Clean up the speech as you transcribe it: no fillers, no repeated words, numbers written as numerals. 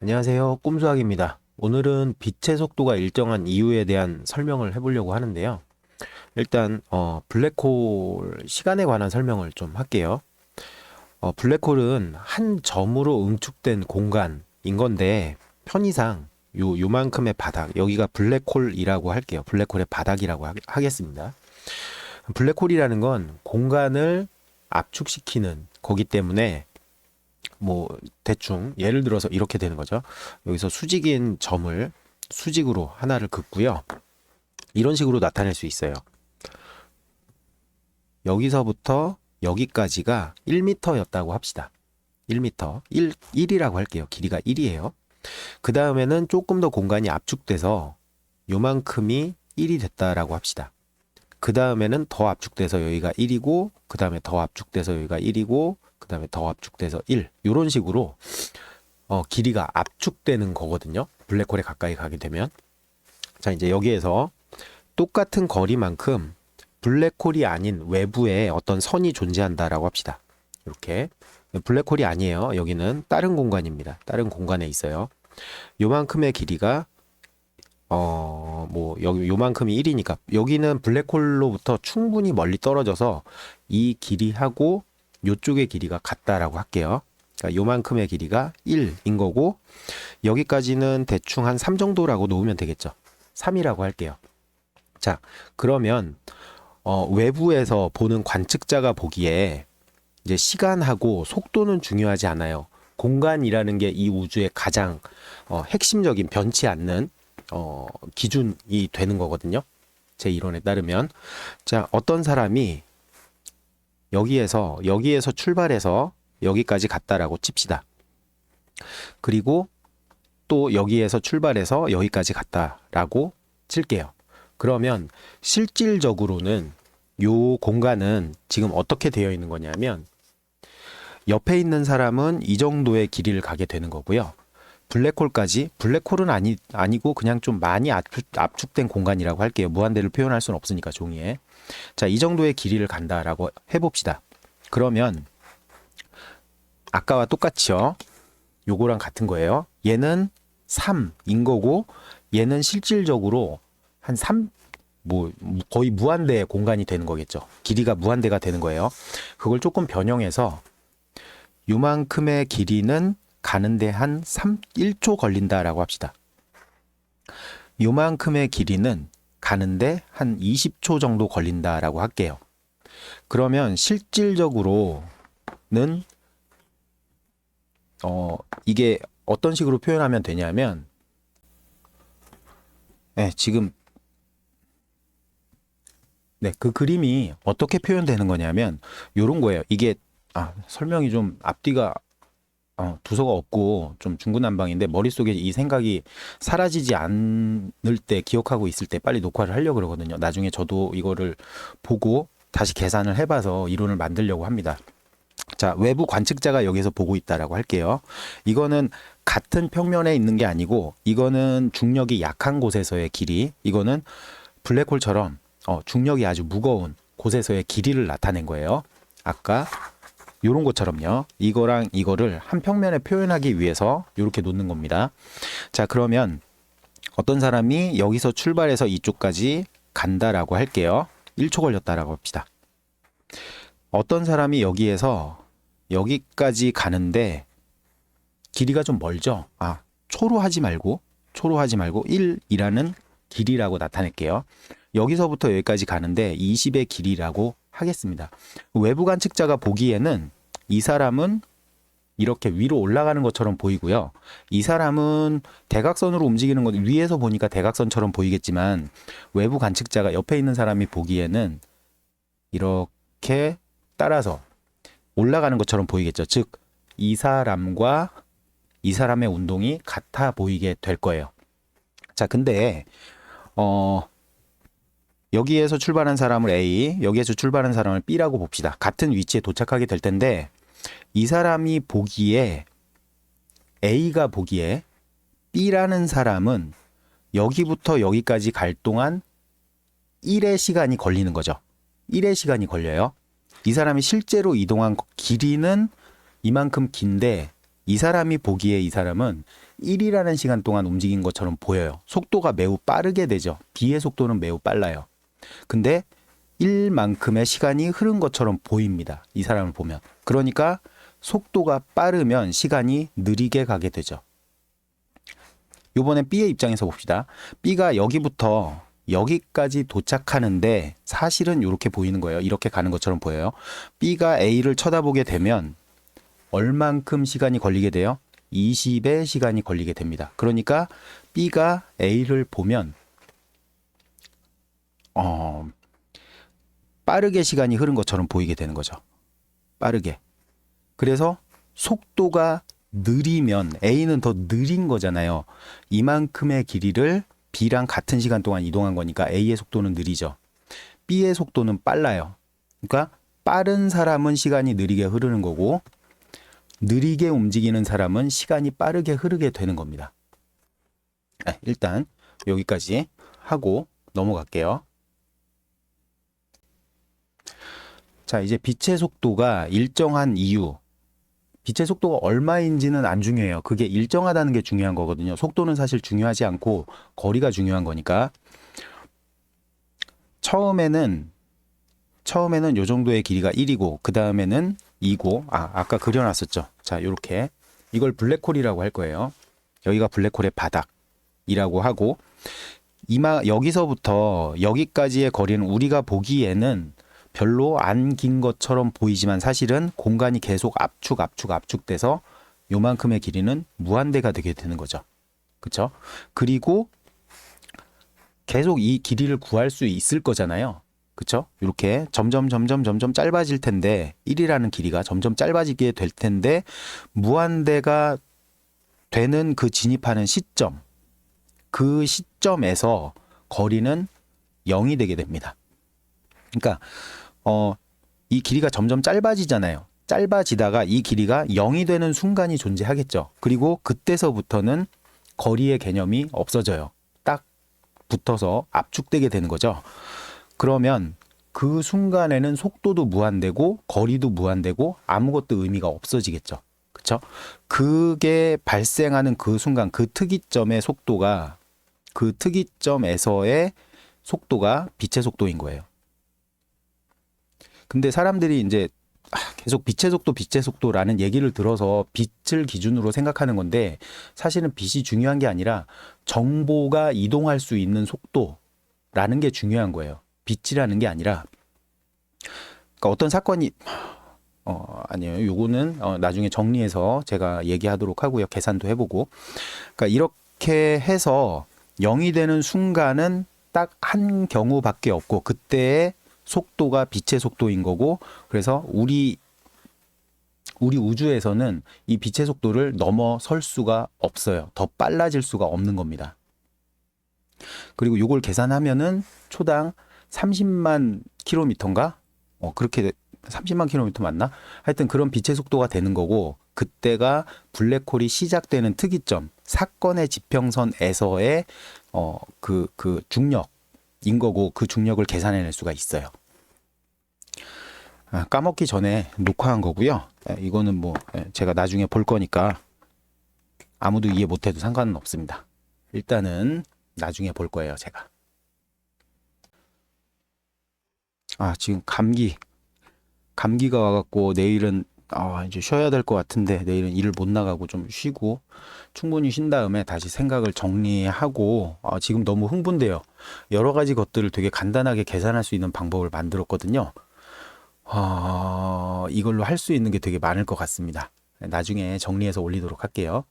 안녕하세요. 꼼수학입니다. 오늘은 빛의 속도가 일정한 이유에 대한 설명을 해보려고 하는데요. 일단 블랙홀 시간에 관한 설명을 좀 할게요. 블랙홀은 한 점으로 응축된 공간인 건데 편의상 요만큼의 바닥, 여기가 블랙홀이라고 할게요. 블랙홀의 바닥이라고 하겠습니다. 블랙홀이라는 건 공간을 압축시키는 거기 때문에 뭐 대충 예를 들어서 이렇게 되는 거죠. 여기서 수직인 점을 수직으로 하나를 긋고요. 이런 식으로 나타낼 수 있어요. 여기서부터 여기까지가 1m였다고 합시다. 1m, 1이라고 할게요. 길이가 1이에요. 그 다음에는 조금 더 공간이 압축돼서 요만큼이 1이 됐다라고 합시다. 그 다음에는 더 압축돼서 여기가 1이고, 그 다음에 더 압축돼서 여기가 1이고, 그 다음에 더 압축돼서 1. 이런 식으로 길이가 압축되는 거거든요. 블랙홀에 가까이 가게 되면. 자, 이제 여기에서 똑같은 거리만큼 블랙홀이 아닌 외부에 어떤 선이 존재한다라고 합시다. 이렇게. 블랙홀이 아니에요. 여기는 다른 공간입니다. 다른 공간에 있어요. 요만큼의 길이가 여기 요만큼이 1이니까 여기는 블랙홀로부터 충분히 멀리 떨어져서 이 길이하고 요쪽의 길이가 같다라고 할게요. 그러니까 요만큼의 길이가 1인 거고 여기까지는 대충 한 3 정도라고 놓으면 되겠죠. 3이라고 할게요. 자, 그러면 외부에서 보는 관측자가 보기에 이제 시간하고 속도는 중요하지 않아요. 공간이라는 게 이 우주의 가장 핵심적인 변치 않는 기준이 되는 거거든요. 제 이론에 따르면. 자, 어떤 사람이 여기에서 출발해서 여기까지 갔다라고 칩시다. 그리고 또 여기에서 출발해서 여기까지 갔다라고 칠게요. 그러면 실질적으로는 요 공간은 지금 어떻게 되어 있는 거냐면 옆에 있는 사람은 이 정도의 길이를 가게 되는 거고요. 블랙홀까지, 블랙홀은 아니고 그냥 좀 많이 압축된 공간이라고 할게요. 무한대를 표현할 수는 없으니까 종이에. 자, 이 정도의 길이를 간다라고 해봅시다. 그러면 아까와 똑같이요. 요거랑 같은 거예요. 얘는 3인 거고 얘는 실질적으로 한 3, 거의 무한대의 공간이 되는 거겠죠. 길이가 무한대가 되는 거예요. 그걸 조금 변형해서 요만큼의 길이는 가는데 한 1초 걸린다라고 합시다. 요만큼의 길이는 가는데 한 20초 정도 걸린다라고 할게요. 그러면 실질적으로는 이게 어떤 식으로 표현하면 되냐면 지금 그 그림이 어떻게 표현되는 거냐면 요런 거예요. 이게 설명이 좀 앞뒤가 두서가 없고 좀 중구난방인데 머릿속에 이 생각이 사라지지 않을 때 기억하고 있을 때 빨리 녹화를 하려고 그러거든요. 나중에 저도 이거를 보고 다시 계산을 해봐서 이론을 만들려고 합니다. 자, 외부 관측자가 여기서 보고 있다라고 할게요. 이거는 같은 평면에 있는 게 아니고 이거는 중력이 약한 곳에서의 길이, 이거는 블랙홀처럼 중력이 아주 무거운 곳에서의 길이를 나타낸 거예요. 아까 요런 것처럼요. 이거랑 이거를 한 평면에 표현하기 위해서 이렇게 놓는 겁니다. 자, 그러면 어떤 사람이 여기서 출발해서 이쪽까지 간다라고 할게요. 1초 걸렸다라고 합시다. 어떤 사람이 여기에서 여기까지 가는데 길이가 좀 멀죠? 초로 하지 말고 1이라는 길이라고 나타낼게요. 여기서부터 여기까지 가는데 20의 길이라고 하겠습니다. 외부 관측자가 보기에는 이 사람은 이렇게 위로 올라가는 것처럼 보이고요. 이 사람은 대각선으로 움직이는 것, 위에서 보니까 대각선처럼 보이겠지만 외부 관측자가 옆에 있는 사람이 보기에는 이렇게 따라서 올라가는 것처럼 보이겠죠. 즉, 이 사람과 이 사람의 운동이 같아 보이게 될 거예요. 자, 근데 여기에서 출발한 사람을 A, 여기에서 출발한 사람을 B라고 봅시다. 같은 위치에 도착하게 될 텐데 이 사람이 보기에, A가 보기에 B라는 사람은 여기부터 여기까지 갈 동안 1의 시간이 걸리는 거죠. 1의 시간이 걸려요. 이 사람이 실제로 이동한 길이는 이만큼 긴데 이 사람이 보기에 이 사람은 1이라는 시간 동안 움직인 것처럼 보여요. 속도가 매우 빠르게 되죠. B의 속도는 매우 빨라요. 근데 1만큼의 시간이 흐른 것처럼 보입니다. 이 사람을 보면. 그러니까 속도가 빠르면 시간이 느리게 가게 되죠. 이번엔 B의 입장에서 봅시다. B가 여기부터 여기까지 도착하는데 사실은 이렇게 보이는 거예요. 이렇게 가는 것처럼 보여요. B가 A를 쳐다보게 되면 얼만큼 시간이 걸리게 돼요? 20의 시간이 걸리게 됩니다. 그러니까 B가 A를 보면 빠르게 시간이 흐른 것처럼 보이게 되는 거죠. 빠르게. 그래서 속도가 느리면 A는 더 느린 거잖아요. 이만큼의 길이를 B랑 같은 시간 동안 이동한 거니까 A의 속도는 느리죠. B의 속도는 빨라요. 그러니까 빠른 사람은 시간이 느리게 흐르는 거고 느리게 움직이는 사람은 시간이 빠르게 흐르게 되는 겁니다. 일단 여기까지 하고 넘어갈게요. 자, 이제 빛의 속도가 일정한 이유. 빛의 속도가 얼마인지는 안 중요해요. 그게 일정하다는 게 중요한 거거든요. 속도는 사실 중요하지 않고 거리가 중요한 거니까. 처음에는 요 정도의 길이가 1이고 그 다음에는 2고 아까 그려놨었죠. 자, 요렇게 이걸 블랙홀이라고 할 거예요. 여기가 블랙홀의 바닥이라고 하고 여기서부터 여기까지의 거리는 우리가 보기에는 별로 안 긴 것처럼 보이지만 사실은 공간이 계속 압축돼서 요만큼의 길이는 무한대가 되게 되는 거죠. 그쵸? 그리고 계속 이 길이를 구할 수 있을 거잖아요. 그쵸? 이렇게 점점 짧아질 텐데 1이라는 길이가 점점 짧아지게 될 텐데 무한대가 되는 그 진입하는 시점, 그 시점에서 거리는 0이 되게 됩니다. 그러니까 이 길이가 점점 짧아지잖아요. 짧아지다가 이 길이가 0이 되는 순간이 존재하겠죠. 그리고 그때서부터는 거리의 개념이 없어져요. 딱 붙어서 압축되게 되는 거죠. 그러면 그 순간에는 속도도 무한대고 거리도 무한대고 아무것도 의미가 없어지겠죠. 그렇죠? 그게 발생하는 그 순간 그 특이점의 속도가 그 특이점에서의 속도가 빛의 속도인 거예요. 근데 사람들이 이제 계속 빛의 속도라는 얘기를 들어서 빛을 기준으로 생각하는 건데 사실은 빛이 중요한 게 아니라 정보가 이동할 수 있는 속도라는 게 중요한 거예요. 빛이라는 게 아니라 그러니까 어떤 사건이 아니에요. 요거는 나중에 정리해서 제가 얘기하도록 하고요. 계산도 해보고 그러니까 이렇게 해서 0이 되는 순간은 딱 한 경우밖에 없고 그때의 속도가 빛의 속도인 거고 그래서 우리 우주에서는 이 빛의 속도를 넘어설 수가 없어요. 더 빨라질 수가 없는 겁니다. 그리고 요걸 계산하면은 초당 30만 킬로미터인가? 그렇게 30만 킬로미터 맞나? 하여튼 그런 빛의 속도가 되는 거고 그때가 블랙홀이 시작되는 특이점, 사건의 지평선에서의 그 중력인 거고 그 중력을 계산해낼 수가 있어요. 까먹기 전에 녹화한 거고요. 이거는 뭐 제가 나중에 볼 거니까 아무도 이해 못해도 상관은 없습니다. 일단은 나중에 볼 거예요, 제가. 지금 감기가 와갖고 내일은 이제 쉬어야 될 것 같은데 내일은 일을 못 나가고 좀 쉬고 충분히 쉰 다음에 다시 생각을 정리하고 지금 너무 흥분돼요. 여러 가지 것들을 되게 간단하게 계산할 수 있는 방법을 만들었거든요. 이걸로 할 수 있는 게 되게 많을 것 같습니다. 나중에 정리해서 올리도록 할게요.